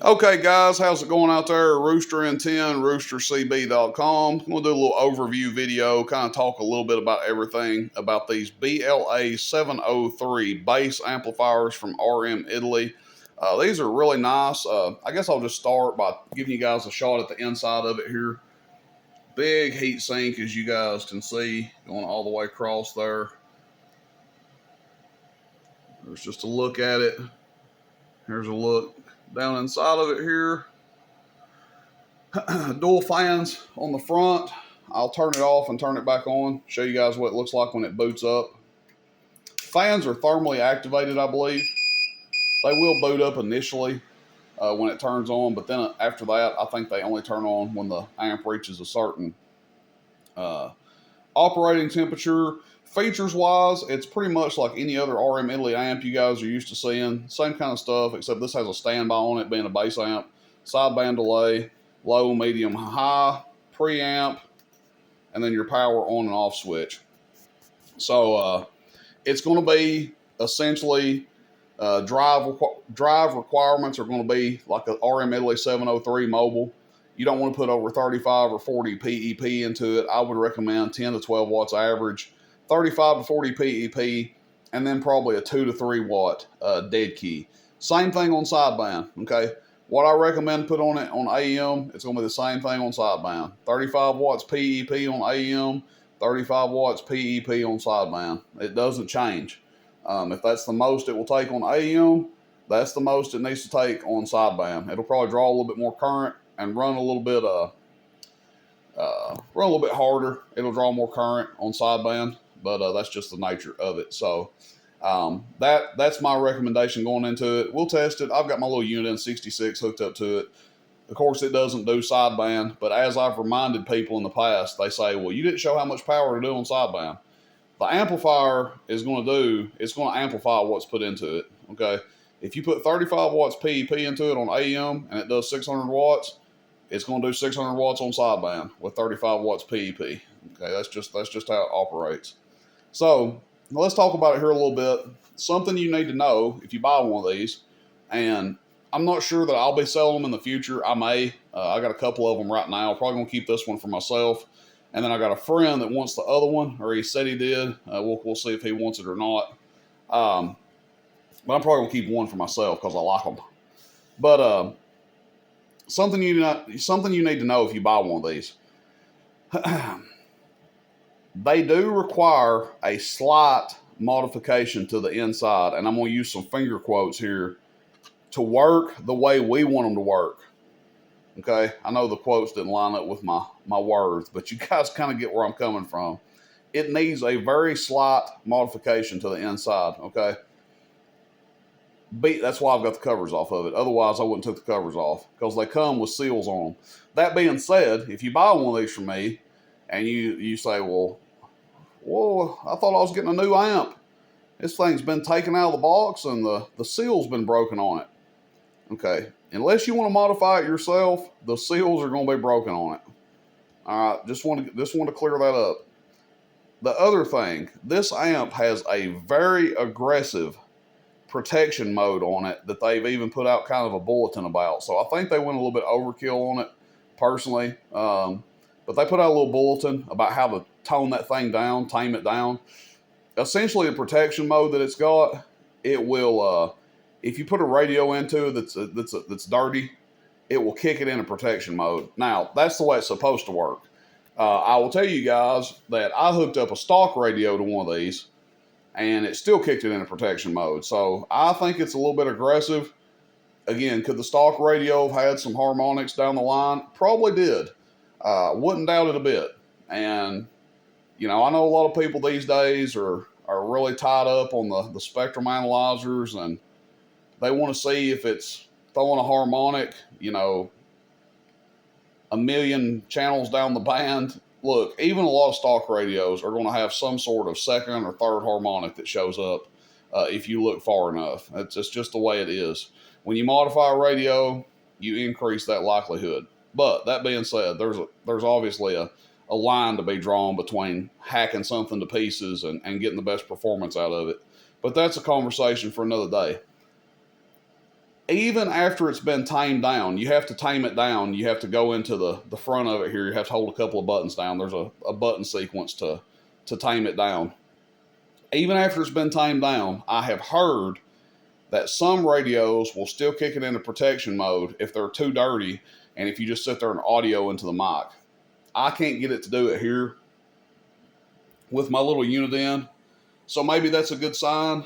Okay, guys, how's it going out there? Rooster in 10, roostercb.com. I'm going to do a little overview video, kind of talk a little bit about everything about these BLA703 bass amplifiers from RM Italy. These are really nice. I guess I'll just start by giving you guys a shot at the inside of it here. Big heat sink, as you guys can see, going all the way across there. There's just a look at it. Here's a look down inside of it here. Dual fans on the front. I'll turn it off and turn it back on. Show you guys what it looks like when it boots up. Fans are thermally activated, I believe. They will boot up initially when it turns on, but then after that, I think they only turn on when the amp reaches a certain operating temperature. Features-wise, it's pretty much like any other RM Italy amp you guys are used to seeing. Same kind of stuff, except this has a standby on it, being a bass amp. Sideband delay, low, medium, high, preamp, and then your power on and off switch. So it's going to be essentially drive requirements are going to be like a RM Italy 703 mobile. You don't want to put over 35 or 40 PEP into it. I would recommend 10 to 12 watts average, 35 to 40 PEP, and then probably a 2 to 3 watt dead key. Same thing on sideband, okay? What I recommend put on it on AM, it's going to be the same thing on sideband. 35 watts PEP on AM, 35 watts PEP on sideband. It doesn't change. If that's the most it will take on AM, that's the most it needs to take on sideband. It'll probably draw a little bit more current and run a little bit harder. It'll draw more current on sideband, but that's just the nature of it. So that's my recommendation going into it. We'll test it. I've got my little unit N66 hooked up to it. Of course, it doesn't do sideband, but as I've reminded people in the past, they say, well, you didn't show how much power to do on sideband. The amplifier is going to amplify what's put into it, okay? If you put 35 watts PEP into it on AM and it does 600 watts, it's going to do 600 watts on sideband with 35 watts PEP. Okay, that's just how it operates. So let's talk about it here a little bit. Something you need to know if you buy one of these, and I'm not sure that I'll be selling them in the future. I may. I got a couple of them right now. Probably going to keep this one for myself. And then I got a friend that wants the other one, or he said he did. We'll see if he wants it or not. But I'm probably going to keep one for myself because I like them. But something you need to know if you buy one of these. They do require a slight modification to the inside, and I'm going to use some finger quotes here, to work the way we want them to work. Okay, I know the quotes didn't line up with my words, but you guys kind of get where I'm coming from. It needs a very slight modification to the inside, okay? That's why I've got the covers off of it. Otherwise, I wouldn't take the covers off because they come with seals on them. That being said, if you buy one of these from me and you say, well, I thought I was getting a new amp. This thing's been taken out of the box and the seal's been broken on it. Okay, unless you want to modify it yourself, the seals are going to be broken on it. All right, just want to clear that up. The other thing, this amp has a very aggressive protection mode on it that they've even put out kind of a bulletin about. So I think they went a little bit overkill on it, personally. But they put out a little bulletin about how to tone that thing down, tame it down. Essentially, the protection mode that it's got, it will, if you put a radio into it that's dirty, it will kick it into protection mode. Now, that's the way it's supposed to work. I will tell you guys that I hooked up a stock radio to one of these, and it still kicked it into protection mode. So I think it's a little bit aggressive. Again, could the stock radio have had some harmonics down the line? Probably did. Wouldn't doubt it a bit. And, you know, I know a lot of people these days are really tied up on the spectrum analyzers, and they want to see if it's throwing a harmonic, you know, a million channels down the band. Look, even a lot of stock radios are going to have some sort of second or third harmonic that shows up if you look far enough. It's just the way it is. When you modify a radio, you increase that likelihood. But that being said, there's obviously a line to be drawn between hacking something to pieces and getting the best performance out of it. But that's a conversation for another day. even after it's been tamed down, you have to tame it down. You have to go into the front of it here. You have to hold a couple of buttons down. There's a button sequence to tame it down. Even after it's been tamed down, I have heard that some radios will still kick it into protection mode if they're too dirty and if you just sit there and audio into the mic. I can't get it to do it here with my little unit in. So maybe that's a good sign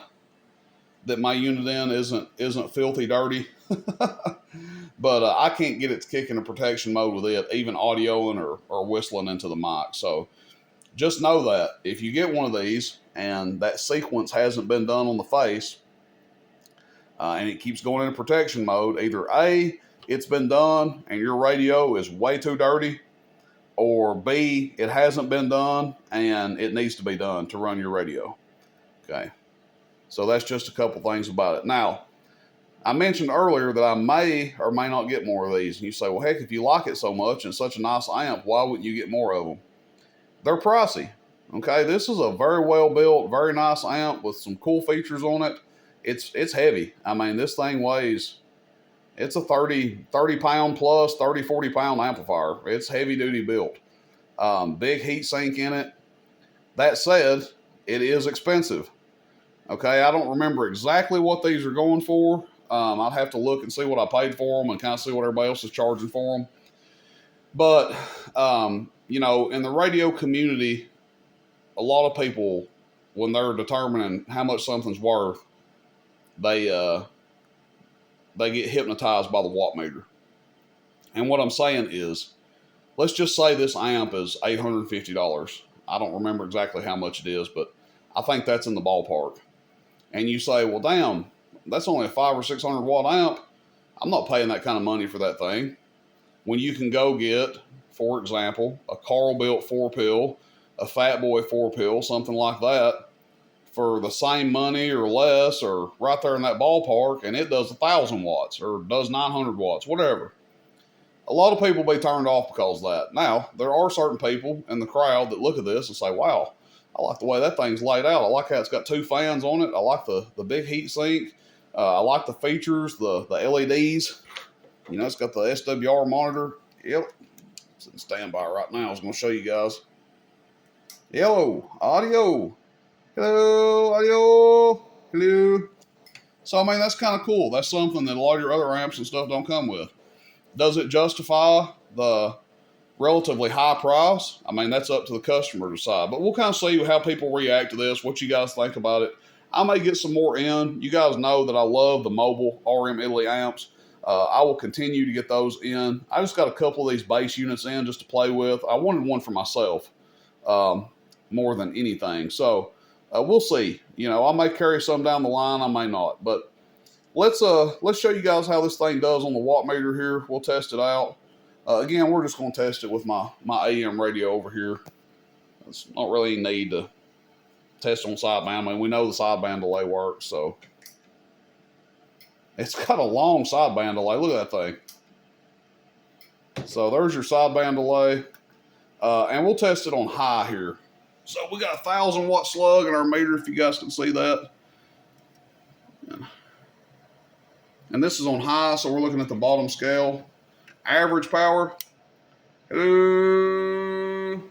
that my unit in isn't filthy dirty. But I can't get it to kick into protection mode with it, even audioing or whistling into the mic. So just know that if you get one of these and that sequence hasn't been done on the face, and it keeps going into protection mode, either A, it's been done and your radio is way too dirty, or B, it hasn't been done and it needs to be done to run your radio. Okay. So that's just a couple things about it. Now, I mentioned earlier that I may or may not get more of these. And you say, well, heck, if you like it so much and such a nice amp, why wouldn't you get more of them? They're pricey. Okay. This is a very well built, very nice amp with some cool features on it. It's heavy. I mean, this thing weighs, it's a 30 pound plus, 30, 40 pound amplifier. It's heavy duty built. Big heat sink in it. That said, it is expensive. Okay, I don't remember exactly what these are going for. I'd have to look and see what I paid for them and kind of see what everybody else is charging for them. But, you know, in the radio community, a lot of people, when they're determining how much something's worth, they get hypnotized by the watt meter. And what I'm saying is, let's just say this amp is $850. I don't remember exactly how much it is, but I think that's in the ballpark. And you say, well, damn, that's only a 500 or 600 watt amp. I'm not paying that kind of money for that thing. When you can go get, for example, a Carl-built 4-pill, a Fat Boy 4-pill, something like that, for the same money or less, or right there in that ballpark, and it does 1,000 watts or does 900 watts, whatever. A lot of people will be turned off because of that. Now, there are certain people in the crowd that look at this and say, wow, I like the way that thing's laid out. I like how it's got 2 fans on it. I like the big heat sink. I like the features, the LEDs. You know, it's got the SWR monitor. Yep. It's in standby right now. I was going to show you guys. Hello, audio. Hello, audio. Hello. So, I mean, that's kind of cool. That's something that a lot of your other amps and stuff don't come with. Does it justify the relatively high price? I mean, that's up to the customer to decide. But we'll kind of see how people react to this, what you guys think about it. I may get some more in. You guys know that I love the mobile RM Italy amps. I will continue to get those in. I just got a couple of these bass units in just to play with. I wanted one for myself more than anything. So we'll see. You know, I may carry some down the line. I may not. But let's show you guys how this thing does on the watt meter here. We'll test it out. Again, we're just going to test it with my AM radio over here. It's not really any need to test on sideband. I mean, we know the sideband delay works, so. It's got a long sideband delay. Look at that thing. So there's your sideband delay. And we'll test it on high here. So we got a 1,000 watt slug in our meter, if you guys can see that. And this is on high, so we're looking at the bottom scale. Average power. Hello.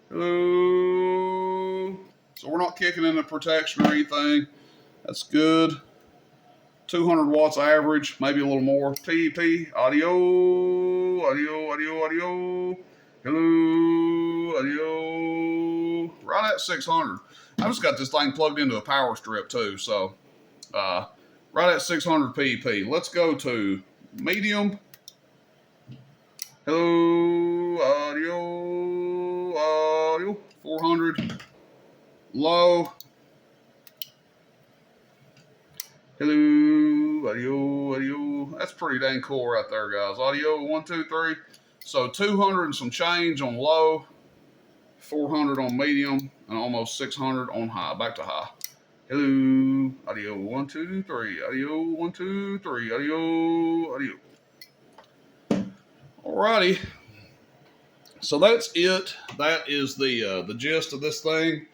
Hello. So we're not kicking into protection or anything. That's good. 200 watts average, maybe a little more. TP, audio, audio, audio, audio. Hello, audio. Right at 600. I just got this thing plugged into a power strip too, so right at 600 PEP. Let's go to medium. Hello, audio, audio, 400. Low. Hello, audio, audio. That's pretty dang cool right there, guys. Audio, 1, 2, 3. So 200 and some change on low, 400 on medium, and almost 600 on high. Back to high. Hello, audio, 1, 2, 3. Audio, 1, 2, 3. Audio, audio. Alrighty. So that's it. That is the gist of this thing.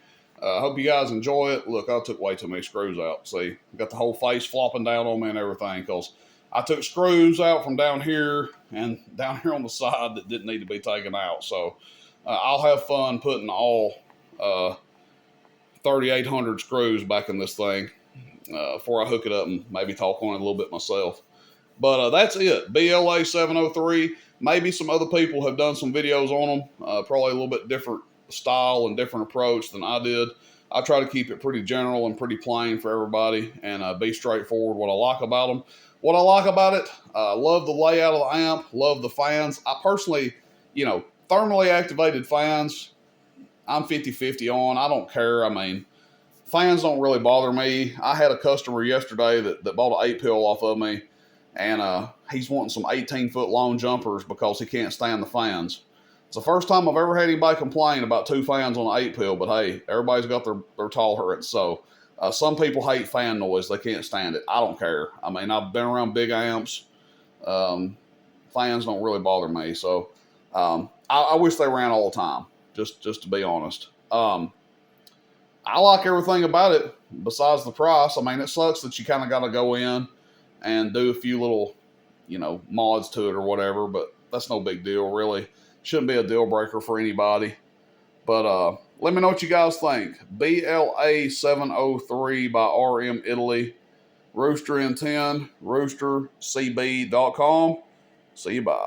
I hope you guys enjoy it. Look, I took way too many screws out. See, got the whole face flopping down on me and everything because I took screws out from down here and down here on the side that didn't need to be taken out. So I'll have fun putting all 3,800 screws back in this thing before I hook it up and maybe talk on it a little bit myself. But that's it. BLA703. Maybe some other people have done some videos on them. Probably a little bit different style and different approach than I did. I try to keep it pretty general and pretty plain for everybody and be straightforward what I like about them. What I like about it, love the layout of the amp, love the fans. I personally, thermally activated fans, I'm 50-50 on. I don't care. I mean, fans don't really bother me. I had a customer yesterday that bought an 8-pill off of me, and he's wanting some 18-foot long jumpers because he can't stand the fans. It's the first time I've ever had anybody complain about 2 fans on an 8-pill, but hey, everybody's got their tolerance. So some people hate fan noise. They can't stand it. I don't care. I mean, I've been around big amps. Fans don't really bother me. So I wish they ran all the time, just to be honest. I like everything about it besides the price. I mean, it sucks that you kind of got to go in and do a few little, mods to it or whatever, but that's no big deal, really. Shouldn't be a deal breaker for anybody. But let me know what you guys think. BLA703 by RM Italy. Rooster in 10, roostercb.com. See you, bye.